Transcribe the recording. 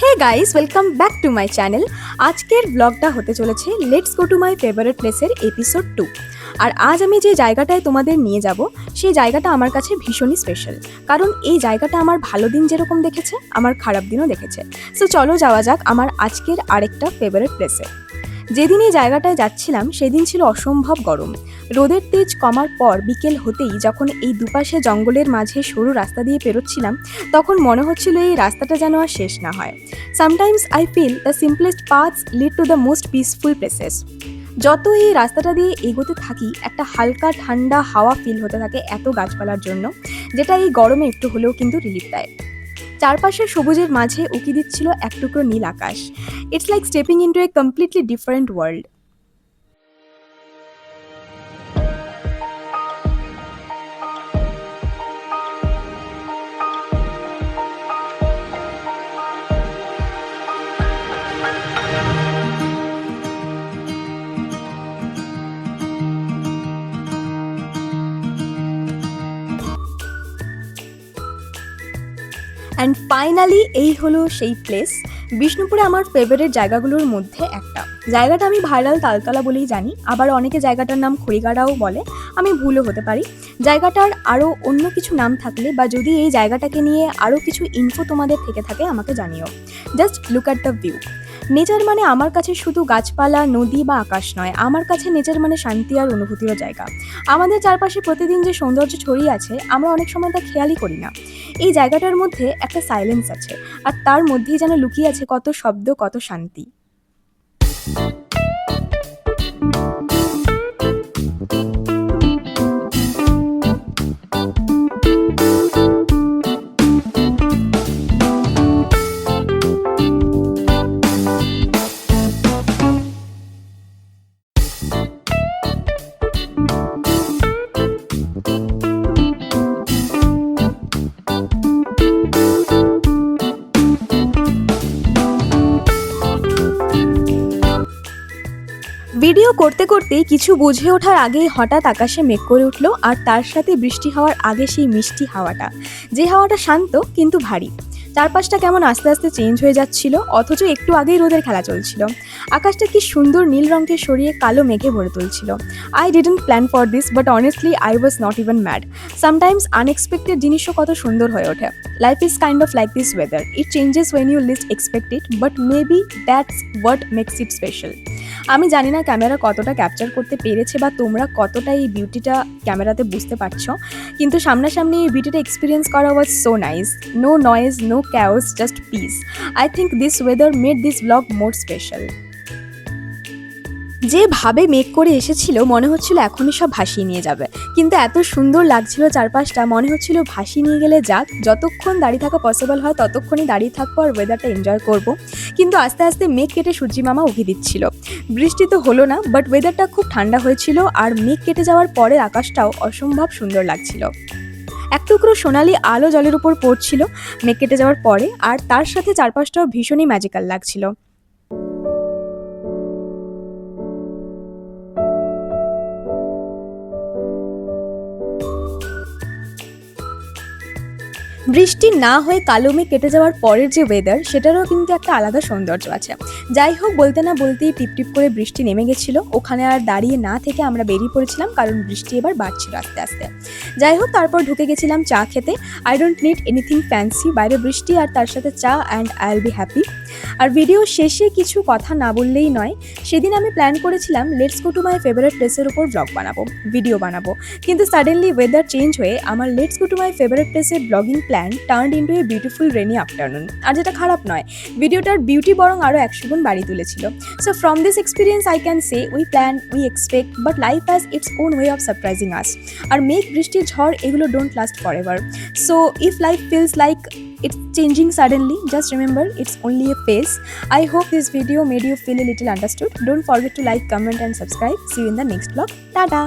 Hey guys, welcome back to my channel. আজকের ব্লগটা হতে চলেছে let's go to my favourite প্লেসের এপিসোড 2। আর আজ আমি যে জায়গাটায় তোমাদের নিয়ে যাব সেই জায়গাটা আমার কাছে ভীষণই স্পেশাল, কারণ এই জায়গাটা আমার ভালো দিন যেরকম দেখেছে আমার খারাপ দিনও দেখেছে। সো চলো যাওয়া যাক আমার আজকের আরেকটা ফেভারিট প্লেসে। যেদিন এই জায়গাটায় যাচ্ছিলাম সেদিন ছিল অসম্ভব গরম। রোদের তেজ কমার পর বিকেল হতেই যখন এই দুপাশে জঙ্গলের মাঝে সরু রাস্তা দিয়ে পেরোচ্ছিলাম, তখন মনে হচ্ছিল এই রাস্তাটা যেন আর শেষ না হয়। Sometimes I feel the simplest paths lead to the most peaceful places. যত এই রাস্তাটা দিয়ে এগোতে থাকি একটা হালকা ঠান্ডা হাওয়া ফিল হতে থাকে এত গাছপালার জন্য, যেটা এই গরমে একটু হলেও কিন্তু রিলিফ দেয়। চারপাশে সবুজের মাঝে উকি দিচ্ছিল এক টুকরো নীল আকাশ। It's like stepping into a completely different world. And finally এই হলো সেই প্লেস। বিষ্ণুপুরে আমার ফেভারিট জায়গাগুলোর মধ্যে একটা। জায়গাটা আমি ভাইরাল তালতলা বলেই জানি, আবার অনেকে জায়গাটার নাম খড়িগাড়াও বলে, আমি ভুলও হতে পারি। জায়গাটার আরও অন্য কিছু নাম থাকলে বা যদি এই জায়গাটাকে নিয়ে আরও কিছু ইনফো তোমাদের থেকে থাকে আমাকে জানিও। Just look at the view. Nature মানে আমার কাছে শুধু গাছপালা, নদী বা আকাশ নয়, আমার কাছে নেচার মানে শান্তি আর অনুভূতিরও জায়গা। আমাদের চারপাশে প্রতিদিন যে সৌন্দর্য ছড়িয়ে আছে আমরা অনেক সময় তা খেয়ালই করি না। এই জায়গাটার মধ্যে একটা সাইলেন্স আছে, আর তার মধ্যেই যেন লুকিয়ে আছে কত শব্দ, কত শান্তি। ভিডিও করতে করতে কিছু বুঝে ওঠার আগেই হঠাৎ আকাশে মেঘ করে উঠলো, আর তার সাথে বৃষ্টি হওয়ার আগে সেই মিষ্টি হাওয়াটা, যে হাওয়াটা শান্ত কিন্তু ভারী। চারপাশটা কেমন আস্তে আস্তে চেঞ্জ হয়ে যাচ্ছিল, অথচ একটু আগেই রোদের খেলা চলছিল। আকাশটা কি সুন্দর নীল রঙকে সরিয়ে কালো মেঘে ভরে তুলছিল। I didn't plan for this, but honestly I was not even mad. Sometimes unexpected জিনিসও কত সুন্দর হয়ে ওঠে। Life is kind of like this weather, it changes when you least expect it, but maybe that's what makes it special. আমি জানি না camera কতটা capture করতে পেরেছে বা তোমরা কতটা এই বিউটিটা ক্যামেরাতে বুঝতে পারছো, কিন্তু সামনাসামনি এই বিউটিটা এক্সপিরিয়েন্স করা was so nice. No noise, no chaos, just peace. I think this weather made this vlog more special. যেভাবে মেঘ করে এসেছিল মনে হচ্ছিল এখনই সব ভাসিয়ে নিয়ে যাবে, কিন্তু এত সুন্দর লাগছিল চারপাশটা, মনে হচ্ছিল ভাসিয়ে নিয়ে গেলে যাক, যতক্ষণ দাঁড়িয়ে থাকা পসিবল হয় ততক্ষণই দাঁড়িয়ে থাকবো আর ওয়েদারটা এনজয় করব। কিন্তু আস্তে আস্তে মেঘ কেটে সূর্যি মামা উঠে দিচ্ছিল। বৃষ্টি তো হলো না, বাট ওয়েদারটা খুব ঠান্ডা হয়েছিল, আর মেঘ কেটে যাওয়ার পরের আকাশটাও অসম্ভব সুন্দর লাগছিল। এক টুকরো সোনালি আলো জলের উপর পড়ছিল মেঘ কেটে যাওয়ার পরে, আর তার সাথে চারপাশটাও ভীষণই ম্যাজিক্যাল লাগছিল। বৃষ্টি না হয়ে কালো মেঘ কেটে যাওয়ার পরের যে ওয়েদার, সেটারও কিন্তু একটা আলাদা সৌন্দর্য আছে। যাই হোক, বলতে না বলতেই টিপ করে বৃষ্টি নেমে গেছিলো। ওখানে আর দাঁড়িয়ে না থেকে আমরা বেরিয়ে পড়েছিলাম, কারণ বৃষ্টি এবার বাড়ছিল আস্তে আস্তে। যাই হোক, তারপর ঢুকে গেছিলাম চা খেতে। I don't need anything fancy, বাইরে বৃষ্টি আর তার সাথে চা, and I will be happy. আর ভিডিও শেষে কিছু কথা না বললেই নয়, সেদিন আমি প্ল্যান করেছিলাম let's go to my favourite প্লেসের উপর ব্লগ বানাবো, ভিডিও বানাবো, কিন্তু সাডেনলি ওয়েদার চেঞ্জ হয়ে আমার let's go to my favourite প্লেসের blogging plan turned into a beautiful rainy afternoon. আর যেটা খারাপ নয়, ভিডিওটার বিউটি বরং আরও 100 গুণ বাড়িয়ে তুলেছিল। So from this experience I can say we plan, we expect, but life has its own way of surprising us. আর মেঘ, বৃষ্টি, ঝড় এগুলো don't last forever. So if life feels like it's changing suddenly, just remember it's only a phase. I hope this video made you feel a little understood. Don't forget to like, comment and subscribe. See you in the next vlog. Tada!